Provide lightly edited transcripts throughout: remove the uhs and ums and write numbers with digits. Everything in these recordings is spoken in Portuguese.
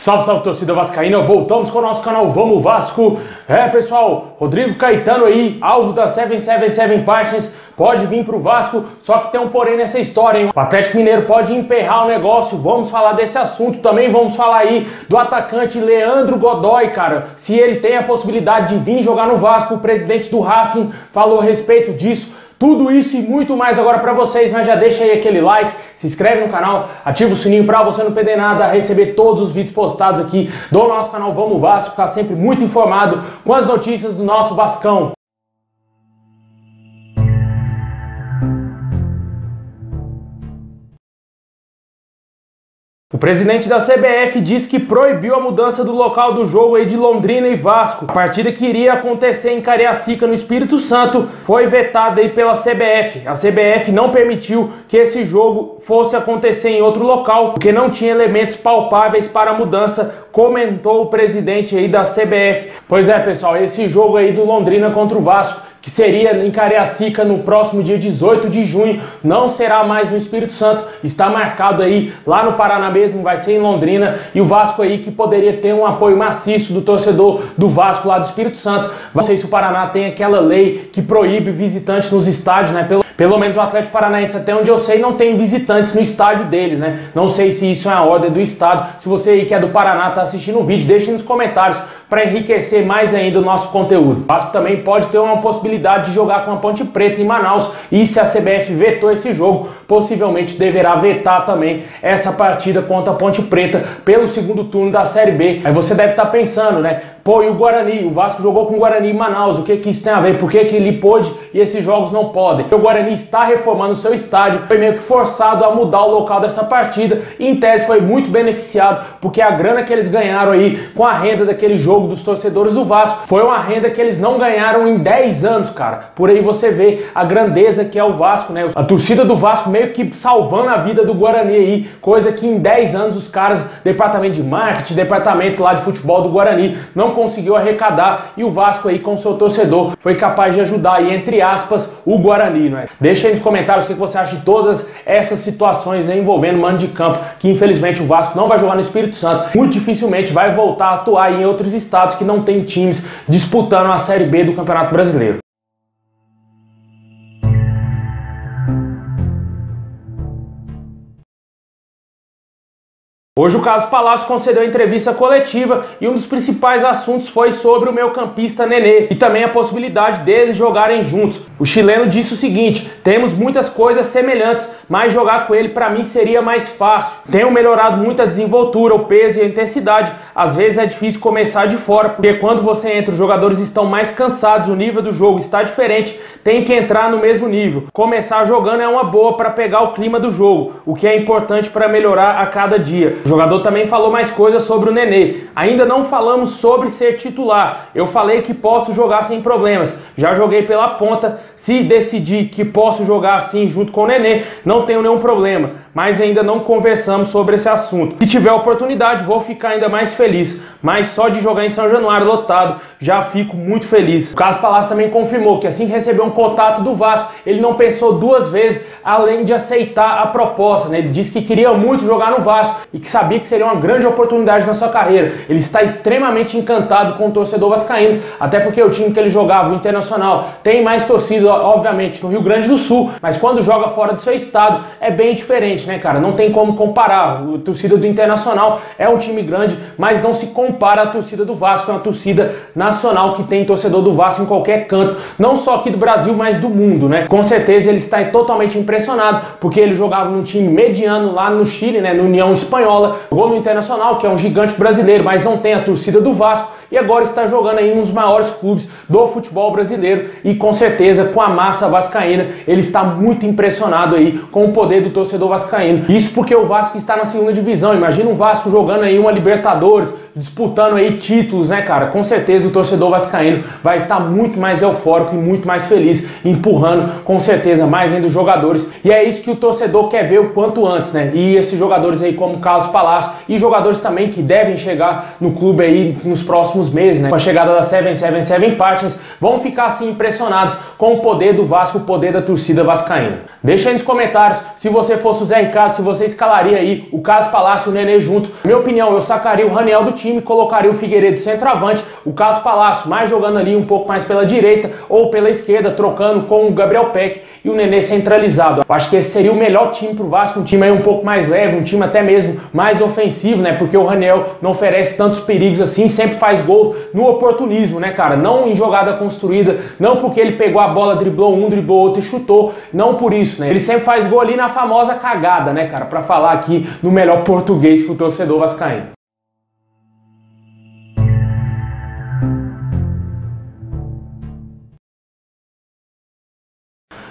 Salve, salve, torcida vascaína, voltamos com o nosso canal Vamos Vasco. Pessoal, Rodrigo Caetano aí, alvo da 777 Partners, pode vir pro Vasco, só que tem um porém nessa história, hein? O Atlético Mineiro pode emperrar o negócio, vamos falar desse assunto também, vamos falar aí do atacante Leandro Godoy, cara, se ele tem a possibilidade de vir jogar no Vasco. O presidente do Racing falou a respeito disso. Tudo isso e muito mais agora pra vocês, mas já deixa aí aquele like, se inscreve no canal, ativa o sininho pra você não perder nada, receber todos os vídeos postados aqui do nosso canal Vamos Vasco, ficar sempre muito informado com as notícias do nosso Vascão. O presidente da CBF disse que proibiu a mudança do local do jogo aí de Londrina e Vasco. A partida que iria acontecer em Cariacica, no Espírito Santo, foi vetada aí pela CBF. A CBF não permitiu que esse jogo fosse acontecer em outro local, porque não tinha elementos palpáveis para a mudança, comentou o presidente aí da CBF. Pois é, pessoal, esse jogo aí do Londrina contra o Vasco, que seria em Cariacica no próximo dia 18 de junho, não será mais no Espírito Santo, está marcado aí lá no Paraná mesmo, vai ser em Londrina, e o Vasco aí que poderia ter um apoio maciço do torcedor do Vasco lá do Espírito Santo. Não sei se o Paraná tem aquela lei que proíbe visitantes nos estádios, né? Pelo menos o Atlético Paranaense, até onde eu sei, não tem visitantes no estádio deles, né? Não sei se isso é a ordem do estado. Se você aí que é do Paraná tá assistindo o vídeo, deixe nos comentários para enriquecer mais ainda o nosso conteúdo. O Vasco também pode ter uma possibilidade de jogar com a Ponte Preta em Manaus, e se a CBF vetou esse jogo, possivelmente deverá vetar também essa partida contra a Ponte Preta pelo segundo turno da Série B. Aí você deve estar pensando, né? Pô, e o Guarani? O Vasco jogou com o Guarani em Manaus, o que isso tem a ver? Por que ele pôde e esses jogos não podem? O Guarani está reformando o seu estádio, foi meio que forçado a mudar o local dessa partida, e em tese foi muito beneficiado, porque a grana que eles ganharam aí com a renda daquele jogo dos torcedores do Vasco foi uma renda que eles não ganharam em 10 anos, cara. Por aí você vê a grandeza que é o Vasco, né? A torcida do Vasco meio que salvando a vida do Guarani aí, coisa que em 10 anos os caras, departamento de marketing, departamento lá de futebol do Guarani, não conseguiu arrecadar, e o Vasco aí com seu torcedor foi capaz de ajudar aí, entre aspas, o Guarani, não é? Deixa aí nos comentários o que você acha de todas essas situações aí envolvendo mando de campo, que infelizmente o Vasco não vai jogar no Espírito Santo, muito dificilmente vai voltar a atuar em outros estados que não tem times disputando a Série B do Campeonato Brasileiro. Hoje o Carlos Palácio concedeu entrevista coletiva e um dos principais assuntos foi sobre o meio-campista Nenê e também a possibilidade deles jogarem juntos. O chileno disse o seguinte: temos muitas coisas semelhantes, mas jogar com ele para mim seria mais fácil. Tenho melhorado muito a desenvoltura, o peso e a intensidade. Às vezes é difícil começar de fora, porque quando você entra os jogadores estão mais cansados, o nível do jogo está diferente, tem que entrar no mesmo nível. Começar jogando é uma boa para pegar o clima do jogo, o que é importante para melhorar a cada dia. O jogador também falou mais coisas sobre o Nenê. Ainda não falamos sobre ser titular. Eu falei que posso jogar sem problemas. Já joguei pela ponta. Se decidir que posso jogar assim junto com o Nenê, não tenho nenhum problema. Mas ainda não conversamos sobre esse assunto. Se tiver oportunidade, vou ficar ainda mais feliz. Mas só de jogar em São Januário lotado, já fico muito feliz. O Carlos Palácio também confirmou que assim que recebeu um contato do Vasco, ele não pensou duas vezes além de aceitar a proposta, né? Ele disse que queria muito jogar no Vasco e que sabia que seria uma grande oportunidade na sua carreira. Ele está extremamente encantado com o torcedor vascaíno, até porque o time que ele jogava, o Internacional, tem mais torcida, obviamente, no Rio Grande do Sul, mas quando joga fora do seu estado é bem diferente, né, cara? Não tem como comparar. A torcida do Internacional é um time grande, mas não se compara à torcida do Vasco, é uma torcida nacional que tem torcedor do Vasco em qualquer canto, não só aqui do Brasil, mas do mundo, né? Com certeza ele está totalmente impressionado, porque ele jogava num time mediano lá no Chile, né, no União Espanhola, jogou no Internacional, que é um gigante brasileiro, mas não tem a torcida do Vasco, e agora está jogando aí nos maiores clubes do futebol brasileiro, e com certeza com a massa vascaína ele está muito impressionado aí com o poder do torcedor vascaíno. Isso porque o Vasco está na segunda divisão. Imagina um Vasco jogando aí uma Libertadores, disputando aí títulos, né, cara? Com certeza o torcedor vascaíno vai estar muito mais eufórico e muito mais feliz, empurrando com certeza mais ainda os jogadores. E é isso que o torcedor quer ver o quanto antes, né? E esses jogadores aí como Carlos Palácio e jogadores também que devem chegar no clube aí nos próximos meses, né? Com a chegada da 777 Partners, vão ficar assim impressionados com o poder do Vasco, o poder da torcida vascaína. Deixa aí nos comentários se você fosse o Zé Ricardo, se você escalaria aí o Carlos Palácio e o Nenê junto. Na minha opinião, eu sacaria o Raniel do time, colocaria o Figueiredo centroavante, o Carlos Palácio mais jogando ali um pouco mais pela direita ou pela esquerda, trocando com o Gabriel Peck e o Nenê centralizado. Eu acho que esse seria o melhor time pro Vasco, um time aí um pouco mais leve, um time até mesmo mais ofensivo, né? Porque o Raniel não oferece tantos perigos assim, sempre faz gol no oportunismo, né, cara? Não em jogada construída, não porque ele pegou a bola, driblou um, driblou outro e chutou, não por isso, né? Ele sempre faz gol ali na famosa cagada, né, cara? Pra falar aqui no melhor português pro torcedor vascaíno.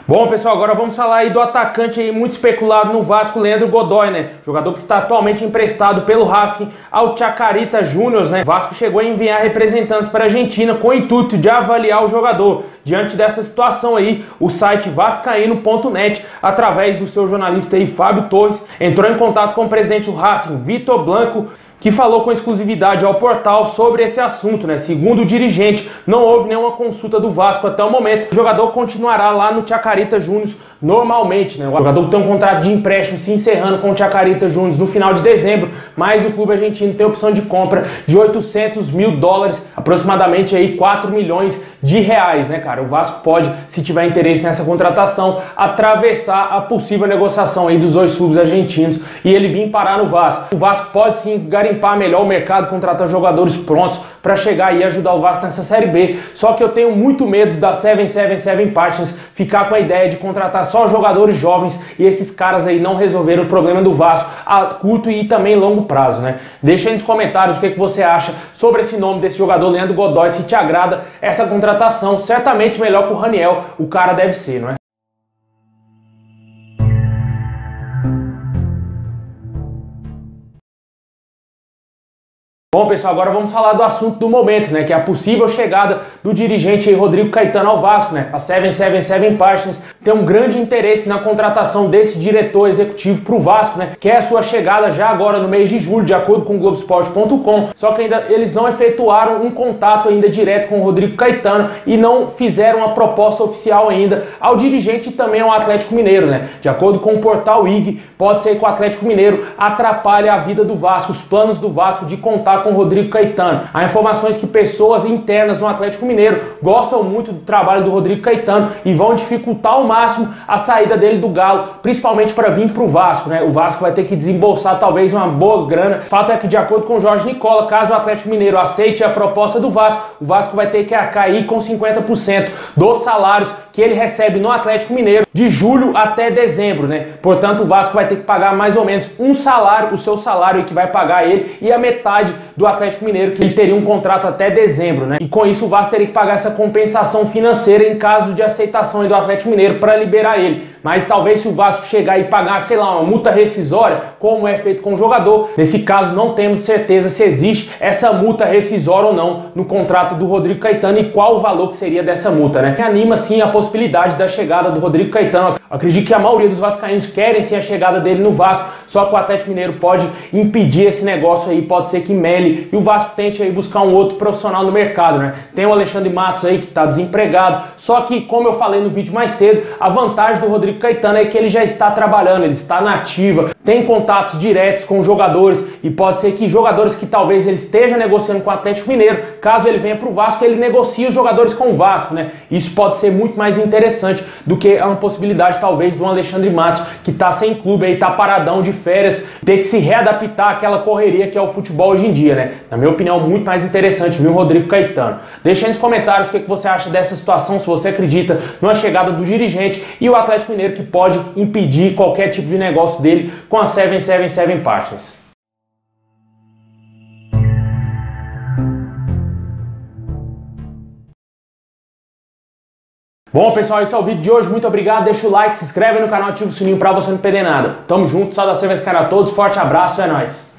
Bom, pessoal, agora vamos falar aí do atacante aí muito especulado no Vasco, Leandro Godoy, né? Jogador que está atualmente emprestado pelo Racing ao Chacarita Juniors, né? O Vasco chegou a enviar representantes para a Argentina com o intuito de avaliar o jogador. Diante dessa situação aí, o site vascaíno.net, através do seu jornalista aí, Fábio Torres, entrou em contato com o presidente do Racing, Vitor Blanco, que falou com exclusividade ao portal sobre esse assunto, né? Segundo o dirigente, não houve nenhuma consulta do Vasco até o momento. O jogador continuará lá no Chacarita Juniors normalmente, né? O jogador tem um contrato de empréstimo se encerrando com o Chacarita Juniors no final de dezembro, mas o clube argentino tem opção de compra de 800 mil dólares, aproximadamente aí 4 milhões de reais, né, cara? O Vasco pode, se tiver interesse nessa contratação, atravessar a possível negociação aí dos dois clubes argentinos e ele vir parar no Vasco. O Vasco pode sim garimpar melhor o mercado, contratar jogadores prontos para chegar e ajudar o Vasco nessa Série B. Só que eu tenho muito medo da 777 Partners ficar com a ideia de contratar só jogadores jovens e esses caras aí não resolveram o problema do Vasco a curto e também longo prazo, né? Deixa aí nos comentários o que você acha sobre esse nome desse jogador, Leandro Godoy, se te agrada essa contratação. Certamente melhor que o Raniel, o cara deve ser, não é? Bom, pessoal, agora vamos falar do assunto do momento, né? Que é a possível chegada do dirigente aí, Rodrigo Caetano ao Vasco, né? A 777 Partners tem um grande interesse na contratação desse diretor executivo para o Vasco, né? Que é a sua chegada já agora no mês de julho, de acordo com o Globoesporte.com. Só que ainda eles não efetuaram um contato ainda direto com o Rodrigo Caetano e não fizeram uma proposta oficial ainda ao dirigente e também ao Atlético Mineiro, né? De acordo com o portal IG, pode ser que o Atlético Mineiro atrapalhe a vida do Vasco, os planos do Vasco de contar com o Rodrigo Caetano. Há informações que pessoas internas no Atlético Mineiro gostam muito do trabalho do Rodrigo Caetano e vão dificultar ao máximo a saída dele do Galo, principalmente para vir para o Vasco, né? O Vasco vai ter que desembolsar talvez uma boa grana. Fato é que, de acordo com o Jorge Nicola, caso o Atlético Mineiro aceite a proposta do Vasco, o Vasco vai ter que cair com 50% dos salários que ele recebe no Atlético Mineiro de julho até dezembro, né? Portanto, o Vasco vai ter que pagar mais ou menos um salário, o seu salário que vai pagar ele, e a metade do Atlético Mineiro, que ele teria um contrato até dezembro, né? E com isso o Vasco teria que pagar essa compensação financeira em caso de aceitação do Atlético Mineiro para liberar ele. Mas talvez se o Vasco chegar e pagar, sei lá, uma multa rescisória, como é feito com o jogador, nesse caso não temos certeza se existe essa multa rescisória ou não no contrato do Rodrigo Caetano e qual o valor que seria dessa multa, né? Me anima sim a possibilidade da chegada do Rodrigo Caetano. Acredito que a maioria dos vascaínos querem sim a chegada dele no Vasco, só que o Atlético Mineiro pode impedir esse negócio aí, pode ser que mele e o Vasco tente aí buscar um outro profissional no mercado, né? Tem o Alexandre Matos aí que está desempregado, só que, como eu falei no vídeo mais cedo, a vantagem do Rodrigo Caetano é que ele já está trabalhando, ele está na ativa, tem contatos diretos com jogadores e pode ser que jogadores que talvez ele esteja negociando com o Atlético Mineiro, caso ele venha para o Vasco, ele negocie os jogadores com o Vasco, né? Isso pode ser muito mais interessante do que uma possibilidade talvez do Alexandre Matos, que está sem clube aí, tá paradão de férias, ter que se readaptar àquela correria que é o futebol hoje em dia, né? Na minha opinião, muito mais interessante vir o Rodrigo Caetano. Deixa aí nos comentários o que você acha dessa situação, se você acredita numa chegada do dirigente e o Atlético Mineiro que pode impedir qualquer tipo de negócio dele com a 777 Partners. Bom, pessoal, esse é o vídeo de hoje. Muito obrigado. Deixa o like, se inscreve no canal, ativa o sininho pra você não perder nada. Tamo junto, saudações a todos, forte abraço, é nóis.